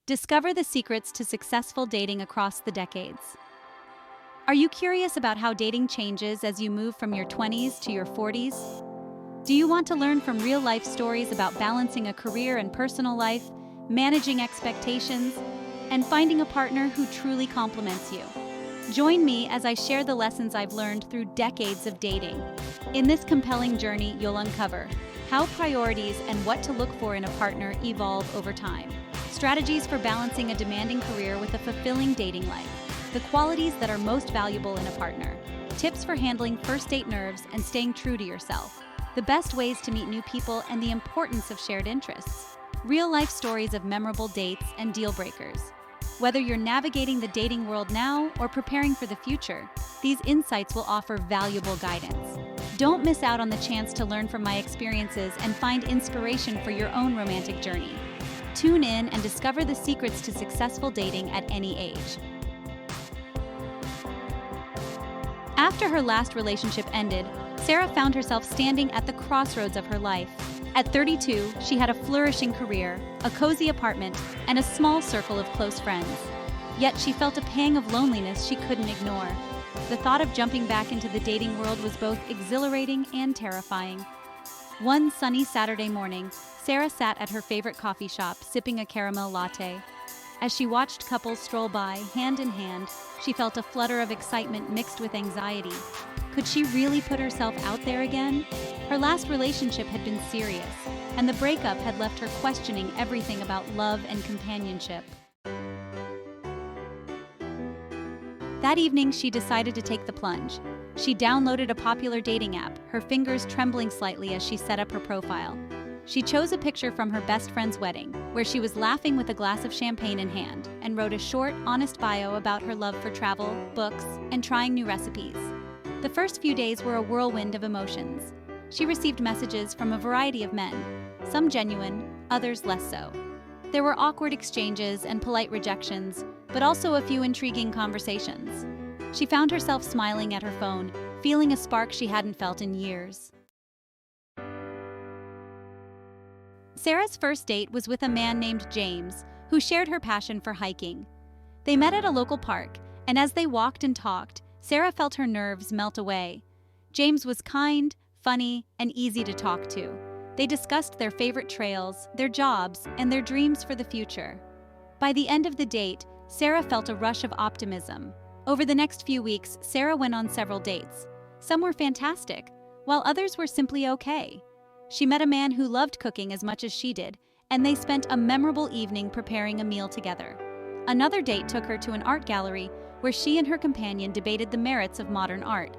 Discover the secrets to successful dating across the decades. Are you curious about how dating changes as you move from your 20s to your 40s? Do you want to learn from real-life stories about balancing a career and personal life, managing expectations, and finding a partner who truly complements you? Join me as I share the lessons I've learned through decades of dating. In this compelling journey, you'll uncover how priorities and what to look for in a partner evolve over time, strategies for balancing a demanding career with a fulfilling dating life, the qualities that are most valuable in a partner, tips for handling first date nerves and staying true to yourself, the best ways to meet new people, and the importance of shared interests, real-life stories of memorable dates and deal breakers. Whether you're navigating the dating world now or preparing for the future, these insights will offer valuable guidance. Don't miss out on the chance to learn from my experiences and find inspiration for your own romantic journey. Tune in and discover the secrets to successful dating at any age. After her last relationship ended, Sarah found herself standing at the crossroads of her life. At 32, she had a flourishing career, a cozy apartment, and a small circle of close friends. Yet she felt a pang of loneliness she couldn't ignore. The thought of jumping back into the dating world was both exhilarating and terrifying. One sunny Saturday morning, Sarah sat at her favorite coffee shop, sipping a caramel latte. As she watched couples stroll by, hand in hand, she felt a flutter of excitement mixed with anxiety. Could she really put herself out there again? Her last relationship had been serious, and the breakup had left her questioning everything about love and companionship. That evening, she decided to take the plunge. She downloaded a popular dating app, her fingers trembling slightly as she set up her profile. She chose a picture from her best friend's wedding, where she was laughing with a glass of champagne in hand, and wrote a short, honest bio about her love for travel, books, and trying new recipes. The first few days were a whirlwind of emotions. She received messages from a variety of men, some genuine, others less so. There were awkward exchanges and polite rejections, but also a few intriguing conversations. She found herself smiling at her phone, feeling a spark she hadn't felt in years. Sarah's first date was with a man named James, who shared her passion for hiking. They met at a local park, and as they walked and talked, Sarah felt her nerves melt away. James was kind, funny, and easy to talk to. They discussed their favorite trails, their jobs, and their dreams for the future. By the end of the date, Sarah felt a rush of optimism. Over the next few weeks, Sarah went on several dates. Some were fantastic, while others were simply okay. She met a man who loved cooking as much as she did, and they spent a memorable evening preparing a meal together. Another date took her to an art gallery where she and her companion debated the merits of modern art.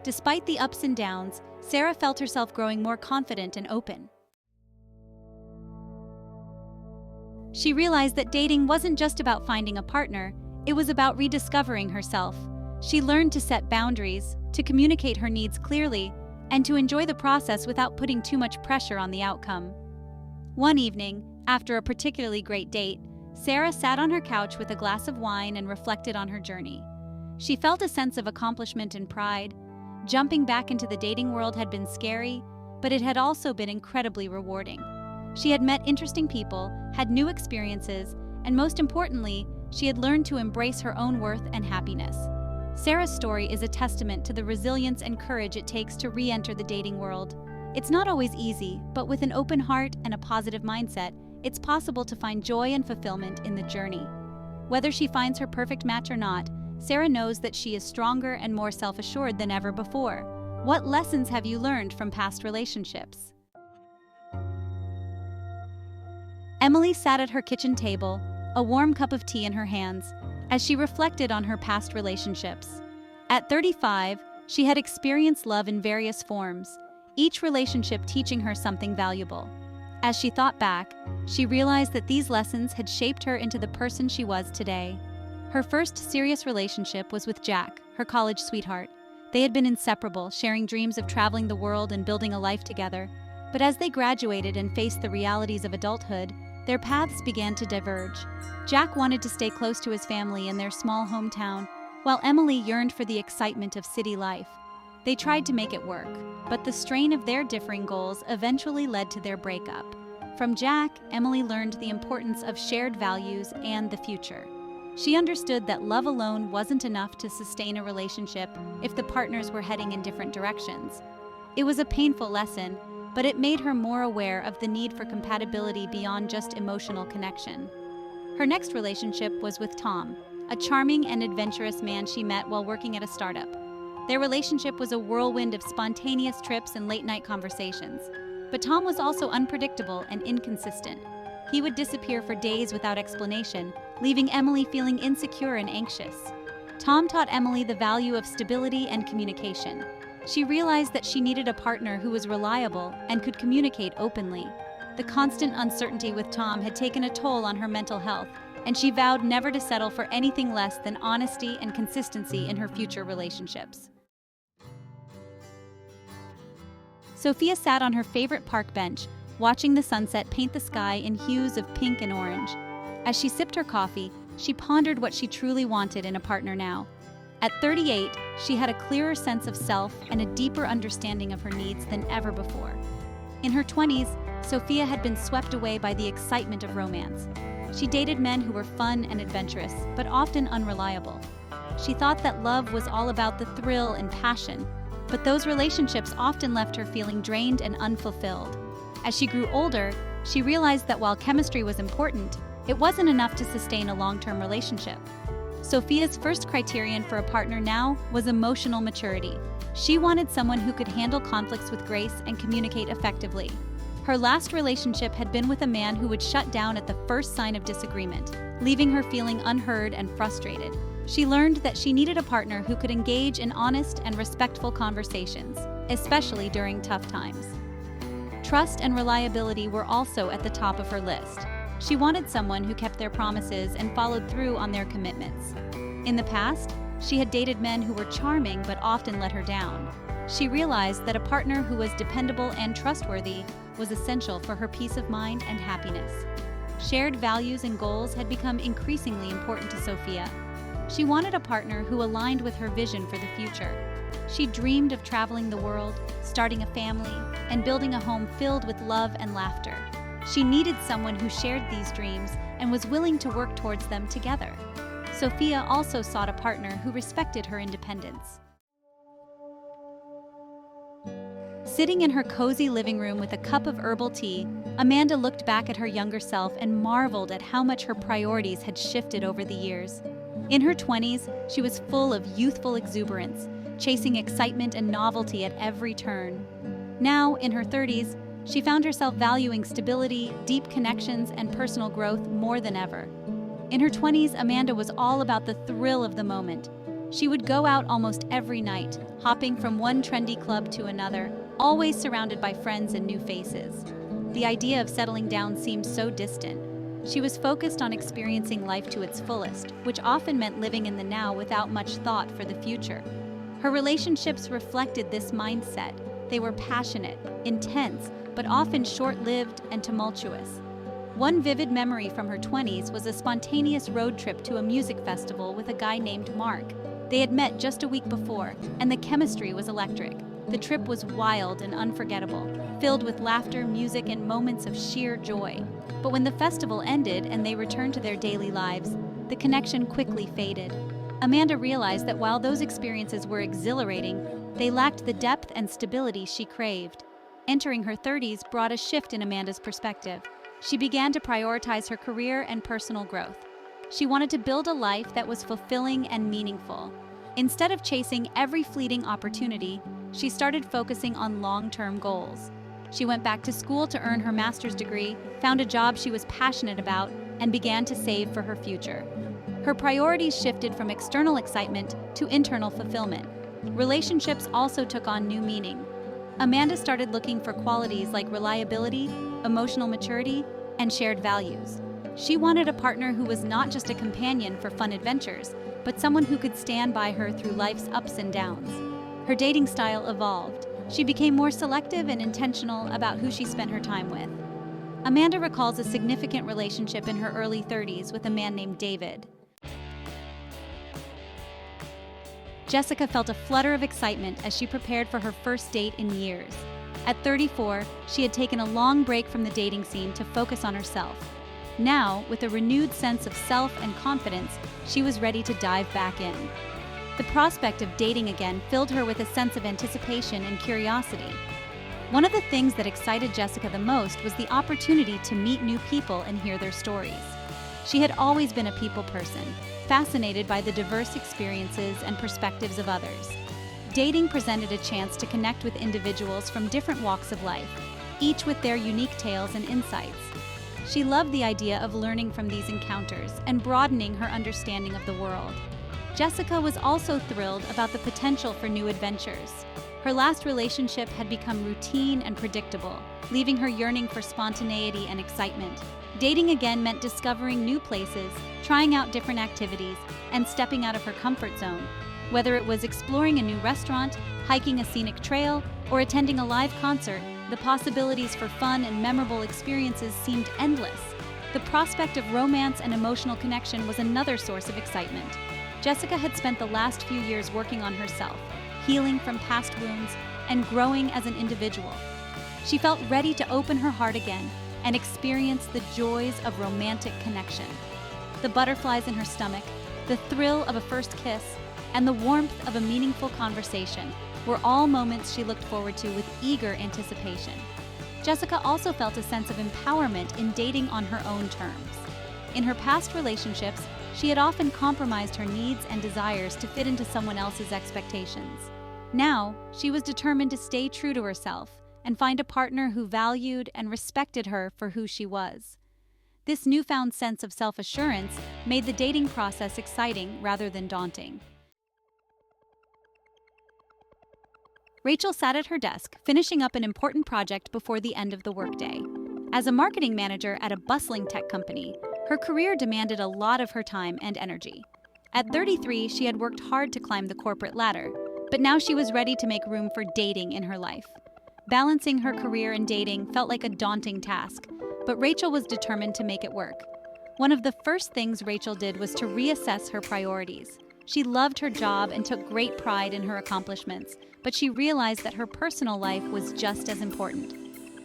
Despite the ups and downs, Sarah felt herself growing more confident and open. She realized that dating wasn't just about finding a partner, it was about rediscovering herself. She learned to set boundaries, to communicate her needs clearly, and to enjoy the process without putting too much pressure on the outcome. One evening, after a particularly great date, Sarah sat on her couch with a glass of wine and reflected on her journey. She felt a sense of accomplishment and pride. Jumping back into the dating world had been scary, but it had also been incredibly rewarding. She had met interesting people, had new experiences, and most importantly, she had learned to embrace her own worth and happiness. Sarah's story is a testament to the resilience and courage it takes to re-enter the dating world. It's not always easy, but with an open heart and a positive mindset, it's possible to find joy and fulfillment in the journey. Whether she finds her perfect match or not, Sarah knows that she is stronger and more self-assured than ever before. What lessons have you learned from past relationships? Emily sat at her kitchen table, a warm cup of tea in her hands, as she reflected on her past relationships. At 35, she had experienced love in various forms, each relationship teaching her something valuable. As she thought back, she realized that these lessons had shaped her into the person she was today. Her first serious relationship was with Jack, her college sweetheart. They had been inseparable, sharing dreams of traveling the world and building a life together. But as they graduated and faced the realities of adulthood, their paths began to diverge. Jack wanted to stay close to his family in their small hometown, while Emily yearned for the excitement of city life. They tried to make it work, but the strain of their differing goals eventually led to their breakup. From Jack, Emily learned the importance of shared values and the future. She understood that love alone wasn't enough to sustain a relationship if the partners were heading in different directions. It was a painful lesson, but it made her more aware of the need for compatibility beyond just emotional connection. Her next relationship was with Tom, a charming and adventurous man she met while working at a startup. Their relationship was a whirlwind of spontaneous trips and late-night conversations. But Tom was also unpredictable and inconsistent. He would disappear for days without explanation, leaving Emily feeling insecure and anxious. Tom taught Emily the value of stability and communication. She realized that she needed a partner who was reliable and could communicate openly. The constant uncertainty with Tom had taken a toll on her mental health, and she vowed never to settle for anything less than honesty and consistency in her future relationships. Sophia sat on her favorite park bench, watching the sunset paint the sky in hues of pink and orange. As she sipped her coffee, she pondered what she truly wanted in a partner now. At 38, she had a clearer sense of self and a deeper understanding of her needs than ever before. In her 20s, Sophia had been swept away by the excitement of romance. She dated men who were fun and adventurous, but often unreliable. She thought that love was all about the thrill and passion, but those relationships often left her feeling drained and unfulfilled. As she grew older, she realized that while chemistry was important, it wasn't enough to sustain a long-term relationship. Sophia's first criterion for a partner now was emotional maturity. She wanted someone who could handle conflicts with grace and communicate effectively. Her last relationship had been with a man who would shut down at the first sign of disagreement, leaving her feeling unheard and frustrated. She learned that she needed a partner who could engage in honest and respectful conversations, especially during tough times. Trust and reliability were also at the top of her list. She wanted someone who kept their promises and followed through on their commitments. In the past, she had dated men who were charming but often let her down. She realized that a partner who was dependable and trustworthy was essential for her peace of mind and happiness. Shared values and goals had become increasingly important to Sophia. She wanted a partner who aligned with her vision for the future. She dreamed of traveling the world, starting a family, and building a home filled with love and laughter. She needed someone who shared these dreams and was willing to work towards them together. Sophia also sought a partner who respected her independence. Sitting in her cozy living room with a cup of herbal tea, Amanda looked back at her younger self and marveled at how much her priorities had shifted over the years. In her 20s, she was full of youthful exuberance, chasing excitement and novelty at every turn. Now, in her 30s, she found herself valuing stability, deep connections, and personal growth more than ever. In her 20s, Amanda was all about the thrill of the moment. She would go out almost every night, hopping from one trendy club to another, always surrounded by friends and new faces. The idea of settling down seemed so distant. She was focused on experiencing life to its fullest, which often meant living in the now without much thought for the future. Her relationships reflected this mindset. They were passionate, intense, but often short-lived and tumultuous. One vivid memory from her 20s was a spontaneous road trip to a music festival with a guy named Mark. They had met just a week before, and the chemistry was electric. The trip was wild and unforgettable, filled with laughter, music, and moments of sheer joy. But when the festival ended and they returned to their daily lives, the connection quickly faded. Amanda realized that while those experiences were exhilarating, they lacked the depth and stability she craved. Entering her 30s brought a shift in Amanda's perspective. She began to prioritize her career and personal growth. She wanted to build a life that was fulfilling and meaningful. Instead of chasing every fleeting opportunity, she started focusing on long-term goals. She went back to school to earn her master's degree, found a job she was passionate about, and began to save for her future. Her priorities shifted from external excitement to internal fulfillment. Relationships also took on new meaning. Amanda started looking for qualities like reliability, emotional maturity, and shared values. She wanted a partner who was not just a companion for fun adventures, but someone who could stand by her through life's ups and downs. Her dating style evolved. She became more selective and intentional about who she spent her time with. Amanda recalls a significant relationship in her early 30s with a man named David. Jessica felt a flutter of excitement as she prepared for her first date in years. At 34, she had taken a long break from the dating scene to focus on herself. Now, with a renewed sense of self and confidence, she was ready to dive back in. The prospect of dating again filled her with a sense of anticipation and curiosity. One of the things that excited Jessica the most was the opportunity to meet new people and hear their stories. She had always been a people person, fascinated by the diverse experiences and perspectives of others. Dating presented a chance to connect with individuals from different walks of life, each with their unique tales and insights. She loved the idea of learning from these encounters and broadening her understanding of the world. Jessica was also thrilled about the potential for new adventures. Her last relationship had become routine and predictable, leaving her yearning for spontaneity and excitement. Dating again meant discovering new places, trying out different activities, and stepping out of her comfort zone. Whether it was exploring a new restaurant, hiking a scenic trail, or attending a live concert, the possibilities for fun and memorable experiences seemed endless. The prospect of romance and emotional connection was another source of excitement. Jessica had spent the last few years working on herself, healing from past wounds, and growing as an individual. She felt ready to open her heart again and experience the joys of romantic connection. The butterflies in her stomach, the thrill of a first kiss, and the warmth of a meaningful conversation were all moments she looked forward to with eager anticipation. Jessica also felt a sense of empowerment in dating on her own terms. In her past relationships, she had often compromised her needs and desires to fit into someone else's expectations. Now, she was determined to stay true to herself and find a partner who valued and respected her for who she was. This newfound sense of self-assurance made the dating process exciting rather than daunting. Rachel sat at her desk, finishing up an important project before the end of the workday. As a marketing manager at a bustling tech company, her career demanded a lot of her time and energy. At 33, she had worked hard to climb the corporate ladder, but now she was ready to make room for dating in her life. Balancing her career and dating felt like a daunting task, but Rachel was determined to make it work. One of the first things Rachel did was to reassess her priorities. She loved her job and took great pride in her accomplishments, but she realized that her personal life was just as important.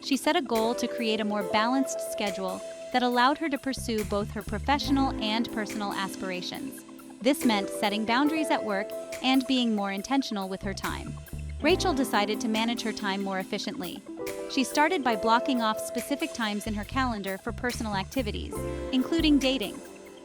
She set a goal to create a more balanced schedule that allowed her to pursue both her professional and personal aspirations. This meant setting boundaries at work and being more intentional with her time. Rachel decided to manage her time more efficiently. She started by blocking off specific times in her calendar for personal activities, including dating.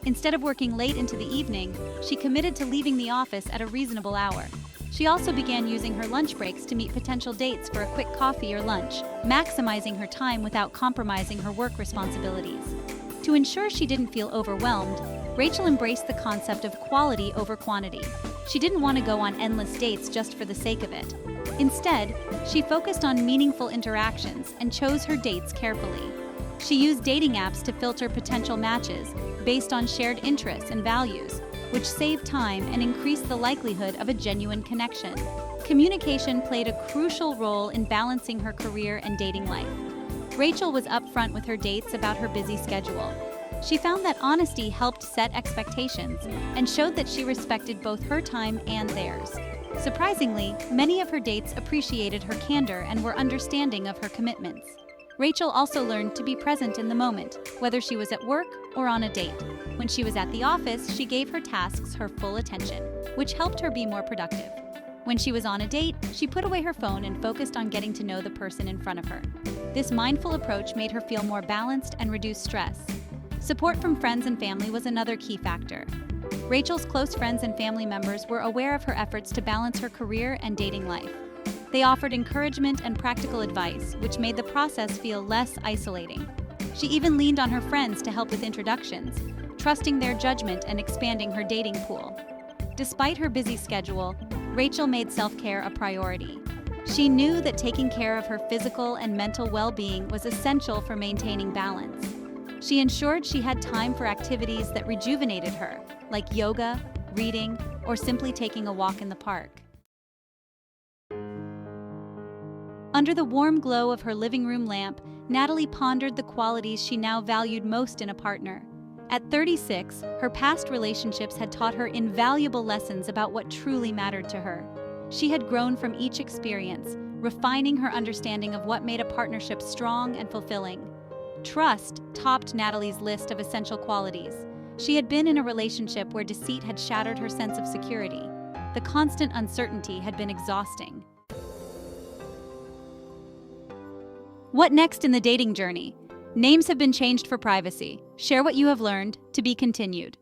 Instead of working late into the evening, she committed to leaving the office at a reasonable hour. She also began using her lunch breaks to meet potential dates for a quick coffee or lunch, maximizing her time without compromising her work responsibilities. To ensure she didn't feel overwhelmed, Rachel embraced the concept of quality over quantity. She didn't want to go on endless dates just for the sake of it. Instead, she focused on meaningful interactions and chose her dates carefully. She used dating apps to filter potential matches based on shared interests and values, which saved time and increased the likelihood of a genuine connection. Communication played a crucial role in balancing her career and dating life. Rachel was upfront with her dates about her busy schedule. She found that honesty helped set expectations and showed that she respected both her time and theirs. Surprisingly, many of her dates appreciated her candor and were understanding of her commitments. Rachel also learned to be present in the moment, whether she was at work or on a date. When she was at the office, she gave her tasks her full attention, which helped her be more productive. When she was on a date, she put away her phone and focused on getting to know the person in front of her. This mindful approach made her feel more balanced and reduce stress. Support from friends and family was another key factor. Rachel's close friends and family members were aware of her efforts to balance her career and dating life. They offered encouragement and practical advice, which made the process feel less isolating. She even leaned on her friends to help with introductions, trusting their judgment and expanding her dating pool. Despite her busy schedule, Rachel made self-care a priority. She knew that taking care of her physical and mental well-being was essential for maintaining balance. She ensured she had time for activities that rejuvenated her, like yoga, reading, or simply taking a walk in the park. Under the warm glow of her living room lamp, Natalie pondered the qualities she now valued most in a partner. At 36, her past relationships had taught her invaluable lessons about what truly mattered to her. She had grown from each experience, refining her understanding of what made a partnership strong and fulfilling. Trust topped Natalie's list of essential qualities. She had been in a relationship where deceit had shattered her sense of security. The constant uncertainty had been exhausting. What next in the dating journey? Names have been changed for privacy. Share what you have learned. To be continued.